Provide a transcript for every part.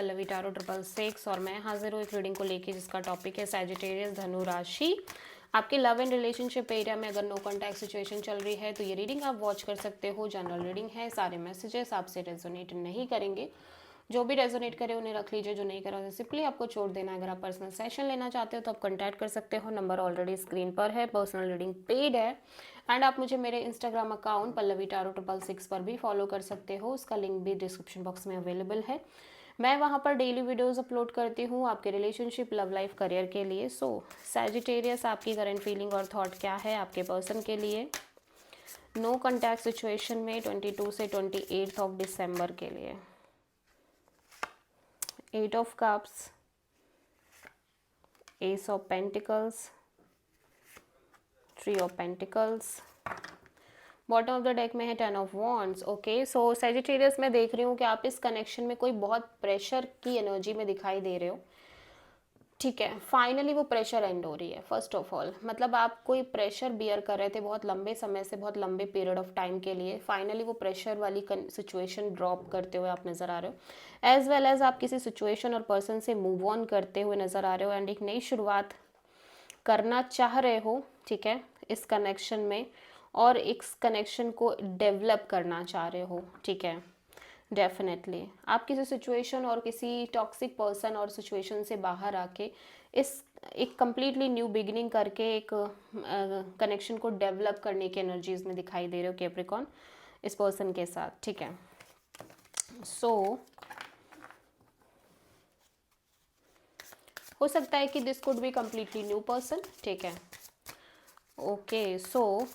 Pallavi tarot 666 और मैं हाजिर हूँ एक रीडिंग को लेके जिसका टॉपिक है सैजिटेरियस धनु राशि। आपके लव एंड रिलेशनशिप एरिया में अगर नो कॉन्टैक्ट सिचुएशन चल रही है तो ये रीडिंग आप वॉच कर सकते हो। जनरल रीडिंग है, सारे मैसेजेस आपसे रेजोनेट नहीं करेंगे। जो भी रेजोनेट करे उन्हें रख लीजिए, जो नहीं करा उन्हें सिंपली आपको छोड़ देना है। अगर आप पर्सनल सेशन लेना चाहते हो तो आप कॉन्टैक्ट कर सकते हो, नंबर ऑलरेडी स्क्रीन पर है। पर्सनल रीडिंग पेड है एंड आप मुझे मेरे इंस्टाग्राम अकाउंट पल्लवी टारो 666 पर भी फॉलो कर सकते हो, उसका लिंक भी डिस्क्रिप्शन बॉक्स में अवेलेबल है। मैं वहाँ पर डेली वीडियोस अपलोड करती हूँ आपके रिलेशनशिप, लव लाइफ, करियर के लिए। सो सैजिटेरियस, आपकी करंट फीलिंग और थॉट क्या है आपके पर्सन के लिए नो कॉन्टैक्ट सिचुएशन में 22 से 28 ऑफ दिसंबर के लिए। 8 of cups, S of pentacles, 3 of pentacles, bottom of the deck में है 10 of wands. Okay, so Sagittarius मैं देख रही हूँ कि आप इस कनेक्शन में कोई बहुत प्रेशर की एनर्जी में दिखाई दे रहे हो। ठीक है, फाइनली वो प्रेशर एंड हो रही है। फर्स्ट ऑफ ऑल मतलब आप कोई प्रेशर बियर कर रहे थे बहुत लंबे समय से, बहुत लंबे पीरियड ऑफ टाइम के लिए। फाइनली वो प्रेशर वाली सिचुएशन ड्रॉप करते हुए आप नज़र आ रहे हो, एज वेल एज आप किसी सिचुएशन और पर्सन से मूव ऑन करते हुए नज़र आ रहे हो एंड एक नई शुरुआत करना चाह रहे हो। ठीक है, इस कनेक्शन में और इस कनेक्शन को डेवलप करना चाह रहे हो। ठीक है, डेफिनेटली आप किसी सिचुएशन और किसी टॉक्सिक पर्सन और सिचुएशन से बाहर आके इस एक कम्प्लीटली न्यू बिगिनिंग करके एक कनेक्शन को डेवलप करने की एनर्जीज में दिखाई दे रहे हो कैप्रिकॉर्न इस पर्सन के साथ। ठीक है, सो हो सकता है कि this could be completely new person. ठीक है, ओके, सो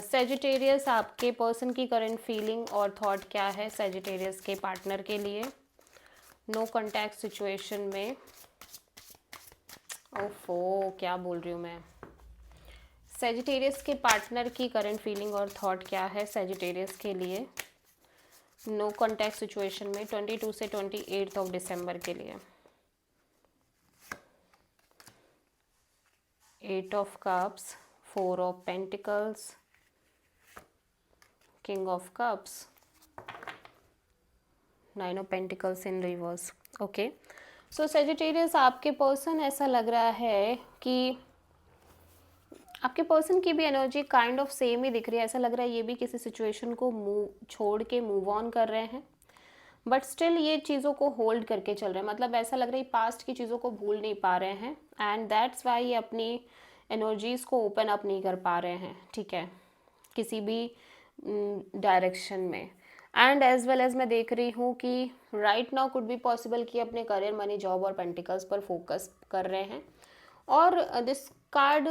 सैजिटेरियस, आपके पर्सन की करंट फीलिंग और थॉट क्या है सैजिटेरियस के पार्टनर के लिए नो कॉन्टैक्ट सिचुएशन में। ओफो, क्या बोल रही हूँ मैं। सैजिटेरियस के पार्टनर की करंट फीलिंग और थॉट क्या है सैजिटेरियस के लिए नो कॉन्टैक्ट सिचुएशन में 22 से 28 ऑफ दिसंबर के लिए। 8 of cups, 4 of pentacles, king of cups, 9 of pentacles in reverse. Okay, so Sagittarius, आपके पर्सन ऐसा लग रहा है कि आपके पर्सन की भी एनर्जी काइंड ऑफ सेम ही दिख रही है। ऐसा लग रहा है ये भी किसी सिचुएशन को छोड़ के मूव ऑन कर रहे हैं, बट स्टिल ये चीज़ों को होल्ड करके चल रहे हैं। मतलब ऐसा लग रहा है पास्ट की चीज़ों को भूल नहीं पा रहे हैं एंड दैट्स वाई ये अपनी एनर्जीज़ को ओपन अप नहीं कर पा रहे हैं। ठीक है, किसी भी डायरेक्शन में। एंड एज वेल एज मैं देख रही हूँ कि right now could be possible कि अपने करियर, मनी, जॉब और पेंटिकल्स पर फोकस कर रहे हैं। और दिस कार्ड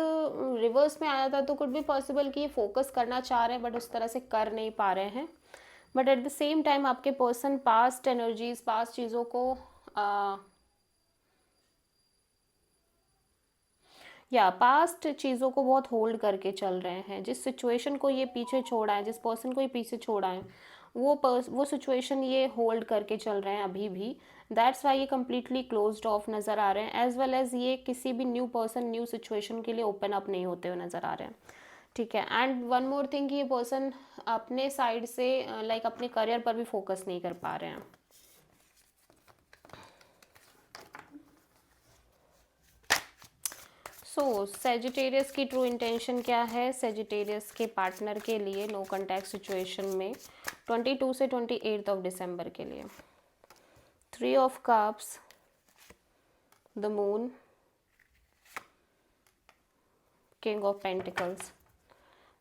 रिवर्स में आया था तो कुड बी पॉसिबल कि ये फोकस करना चाह रहे हैं बट उस तरह से कर नहीं पा रहे हैं। But at the same time आपके पर्सन पास्ट एनर्जीज, पास्ट चीज़ों को पास्ट चीज़ों को बहुत होल्ड करके चल रहे हैं। जिस सिचुएशन को ये पीछे छोड़ा है, जिस पर्सन को ये पीछे छोड़ा है, वो सिचुएशन ये होल्ड करके चल रहे हैं अभी भी। दैट्स वाई ये कम्प्लीटली क्लोज्ड ऑफ नज़र आ रहे हैं, एज वेल एज ये किसी भी न्यू पर्सन, न्यू सिचुएशन के लिए ओपन अप नहीं होते हुए नज़र आ रहे हैं। ठीक है, एंड वन मोर थिंग कि ये पर्सन अपने साइड से लाइक अपने करियर पर भी फोकस नहीं कर पा रहे हैं। सो सैजिटेरियस की ट्रू इंटेंशन क्या है सैजिटेरियस के पार्टनर के लिए नो कॉन्टैक्ट सिचुएशन में 22 से 28 ऑफ दिसंबर के लिए। 3 of cups, the moon, king of pentacles,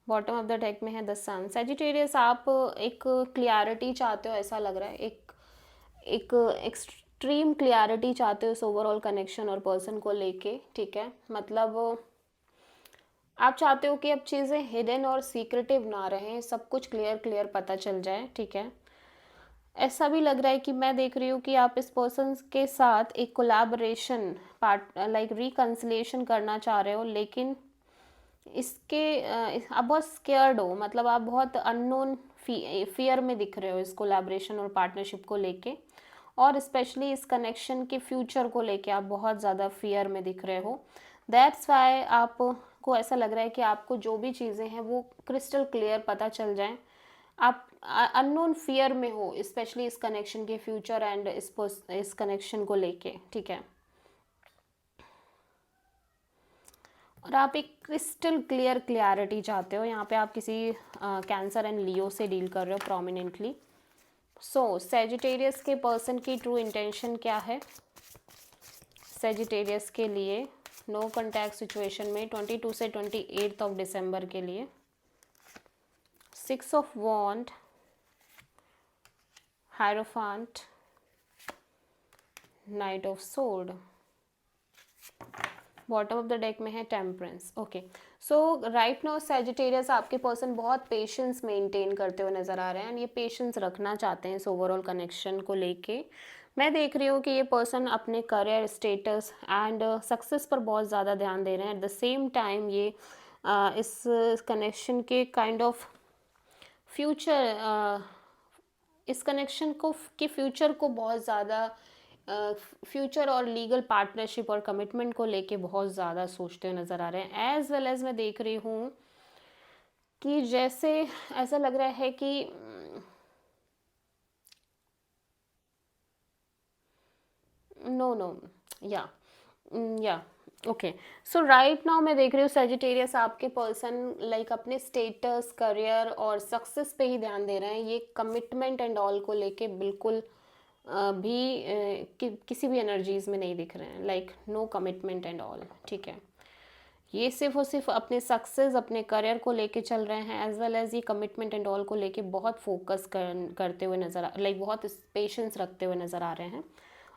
bottom of the deck में है द सन। सैजिटेरियस, आप एक क्लियरिटी चाहते हो, ऐसा लग रहा है एक एक्सट्रीम क्लियरिटी चाहते हो इस ओवरऑल कनेक्शन और पर्सन को लेके। ठीक है, मतलब आप चाहते हो कि अब चीज़ें हिडन और सीक्रेटिव ना रहें, सब कुछ क्लियर पता चल जाए। ठीक है, ऐसा भी लग रहा है कि मैं देख रही हूँ कि आप इस पर्सन के साथ एक कोलैबोरेशन, पार्ट लाइक रिकन्सिलिएशन करना चाह रहे हो, लेकिन आप बहुत स्केयर्ड हो। मतलब आप बहुत अननोन फियर में दिख रहे हो इस कोलैबोरेशन और पार्टनरशिप को लेके, और स्पेशली इस कनेक्शन के फ्यूचर को लेके आप बहुत ज़्यादा फियर में दिख रहे हो। दैट्स वाई आपको ऐसा लग रहा है कि आपको जो भी चीज़ें हैं वो क्रिस्टल क्लियर पता चल जाएं आप अननोन फियर में हो, स्पेशली इस कनेक्शन के फ्यूचर एंड इस कनेक्शन को लेके, ठीक है। और आप एक क्रिस्टल क्लियर क्लैरिटी चाहते हो। यहाँ पे आप किसी कैंसर एंड लियो से डील कर रहे हो प्रोमिनेंटली। सो सेजिटेरियस के पर्सन की ट्रू इंटेंशन क्या है? सेजिटेरियस के लिए नो कॉन्टैक्ट सिचुएशन में 22 से 28 ऑफ दिसंबर के लिए 6 of wand, hierophant, knight of sword, bottom of the deck में है temperance. Okay, so right now Sagittarius आपके पर्सन बहुत पेशेंस मेंटेन करते हुए नज़र आ रहे हैं एंड ये पेशेंस रखना चाहते हैं इस ओवरऑल कनेक्शन को लेके। मैं देख रही हूँ कि ये पर्सन अपने करियर स्टेटस एंड सक्सेस पर बहुत ज़्यादा ध्यान दे रहे हैं। एट द सेम टाइम ये इस कनेक्शन के काइंड ऑफ फ्यूचर, इस कनेक्शन को के फ्यूचर को बहुत ज़्यादा फ्यूचर और लीगल पार्टनरशिप और कमिटमेंट को लेके बहुत ज़्यादा सोचते हुए नज़र आ रहे हैं। एज वेल एज मैं देख रही हूँ कि जैसे ऐसा लग रहा है कि नो या ओके, सो राइट नाउ मैं देख रही हूँ सेजिटेरियस आपके पर्सन लाइक अपने स्टेटस, करियर और सक्सेस पे ही ध्यान दे रहे हैं। ये कमिटमेंट एंड ऑल को लेके बिल्कुल किसी भी एनर्जीज में नहीं दिख रहे हैं, like no commitment and all, ठीक है। ये सिर्फ और सिर्फ अपने सक्सेस, अपने करियर को लेके चल रहे हैं, एज वेल एज ये कमिटमेंट एंड ऑल को लेके बहुत फोकस करते हुए नज़र लाइक बहुत पेशेंस रखते हुए नज़र आ रहे हैं।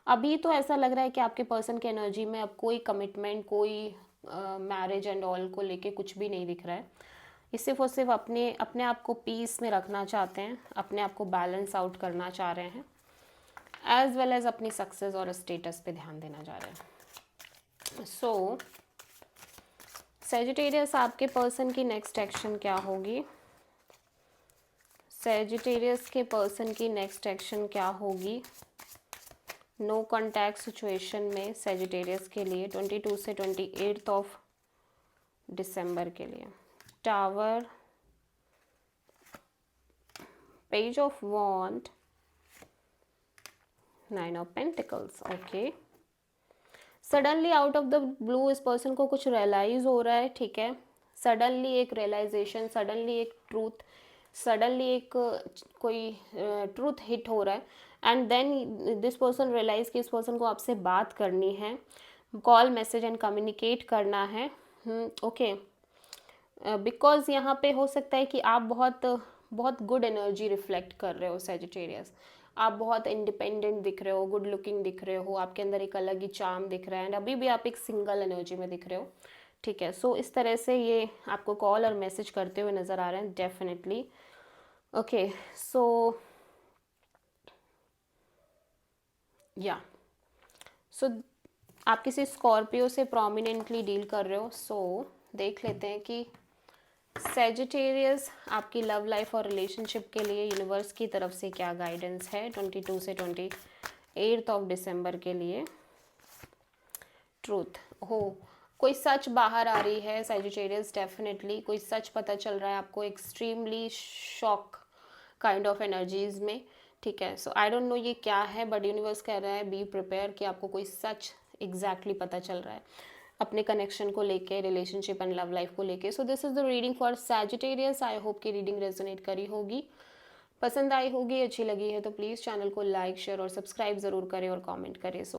अभी तो ऐसा लग रहा है कि आपके पर्सन की एनर्जी में अब कोई कमिटमेंट, कोई मैरिज एंड ऑल को लेके कुछ भी नहीं दिख रहा है। ये सिर्फ और सिर्फ अपने अपने आप को पीस में रखना चाहते हैं, अपने आप को बैलेंस आउट करना चाह रहे हैं, एज वेल एज अपनी सक्सेस और स्टेटस पे ध्यान देना चाह रहे हैं। सो सेजिटेरियस आपके पर्सन की नेक्स्ट एक्शन क्या होगी? सेजिटेरियस के पर्सन की नेक्स्ट एक्शन क्या होगी नो कॉन्टैक्ट सिचुएशन में सेजिटेरियस के लिए 22 से 28 ऑफ दिसंबर के लिए? Tower, page of wand, 9 of pentacles. Okay, suddenly out of the blue इस पर्सन को कुछ रियलाइज हो रहा है, ठीक है। सडनली एक रियलाइजेशन, सडनली एक ट्रूथ, सडनली एक कोई ट्रूथ हिट हो रहा है and then this person realise कि इस पर्सन को आपसे बात करनी है, कॉल, मैसेज एंड कम्युनिकेट करना है। ओके, बिकॉज यहाँ पे हो सकता है कि आप बहुत गुड एनर्जी रिफ्लेक्ट कर रहे हो सेजिटेरियस। आप बहुत इंडिपेंडेंट दिख रहे हो, गुड लुकिंग दिख रहे हो, आपके अंदर एक अलग ही चार्म दिख रहा है एंड अभी भी आप एक सिंगल एनर्जी में दिख रहे हो, ठीक है। सो इस तरह से ये आपको कॉल और मैसेज करते हुए नज़र आ रहे हैं डेफिनेटली। ओके, सो या सो आप किसी स्कॉर्पियो से प्रोमिनेंटली डील कर रहे हो। सो देख लेते हैं कि सेजिटेरियस आपकी लव लाइफ और रिलेशनशिप के लिए यूनिवर्स की तरफ से क्या गाइडेंस है 22 से 28 ऑफ दिसंबर के लिए। ट्रूथ हो, कोई सच बाहर आ रही है सेजिटेरियस, डेफिनेटली कोई सच पता चल रहा है आपको, extremely shock kind of energies में, ठीक है। सो आई डोंट नो ये क्या है, बट यूनिवर्स कह रहा है बी प्रिपेयर कि आपको कोई सच एग्जैक्टली पता चल रहा है अपने कनेक्शन को लेके, रिलेशनशिप एंड लव लाइफ को लेके। So this is the reading for Sagittarius. I hope कि रीडिंग रेजोनेट करी होगी, पसंद आई होगी, अच्छी लगी है तो प्लीज़ चैनल को लाइक, शेयर और सब्सक्राइब ज़रूर करें और कमेंट करें। सो